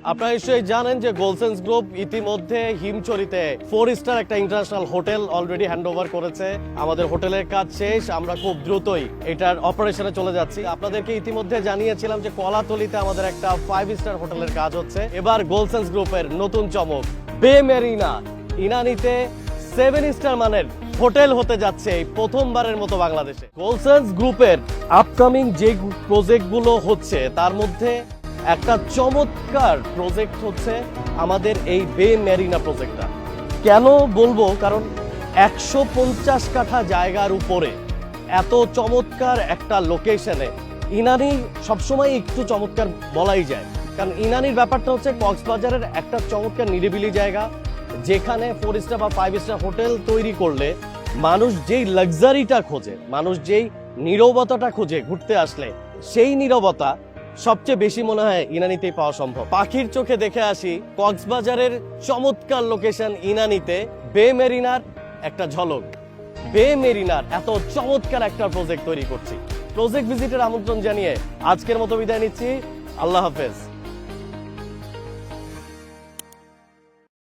আপনারা নিশ্চয়ই জানেন যে গোলসেন্স গ্রুপ ইতিমধ্যে হিমচরিতে 4 স্টার একটা ইন্টারন্যাশনাল হোটেল অলরেডি হ্যান্ডওভার করেছে। আমাদের হোটেলের কাজ শেষ, আমরা খুব দ্রুতই এটার অপারেশনে চলে যাচ্ছি। আপনাদেরকে ইতিমধ্যে জানিয়েছিলাম যে কলাতলিতে আমাদের একটা 5 স্টার হোটেলের কাজ হচ্ছে। এবার গোলসেন্স গ্রুপের নতুন চমক বে মেরিনা ইনানিতে 7 স্টার মানের হোটেল হতে যাচ্ছে এই প্রথমবারের মতো বাংলাদেশে। গোলসেন্স গ্রুপের আপকামিং যে প্রজেক্টগুলো হচ্ছে তার মধ্যে একটা চমৎকার প্রজেক্ট হচ্ছে আমাদের এই বে মেরিনা প্রজেক্টটা। কেন বলবো, কারণ 150 কাঠা জায়গার উপরে এত চমৎকার একটা লোকেশনে ইনানি সবসময় একটু চমৎকার বলাই যায়। কারণ ইনানির ব্যাপারটা হচ্ছে কক্সবাজারের একটা চমৎকার নিরিবিলি জায়গা, যেখানে 4 স্টার বা 5 স্টার হোটেল তৈরি করলে মানুষ যেই লাক্সারিটা খোঁজে, মানুষ যেই নীরবতাটা খোঁজে ঘুরতে আসলে, সেই নীরবতা সবচেয়ে বেশি মনে হয় ইনানিতেই পাওয়া সম্ভব। পাখির চোখে দেখে আসি কক্সবাজারের চমৎকার লোকেশন ইনানিতে বে মেরিনার একটা ঝলক। বে মেরিনার এত চমৎকার একটা প্রজেক্ট তৈরি করছি। প্রজেক্ট ভিজিটের আমন্ত্রণ জানিয়ে আজকের মতো বিদায় নিচ্ছি। আল্লাহ হাফেজ।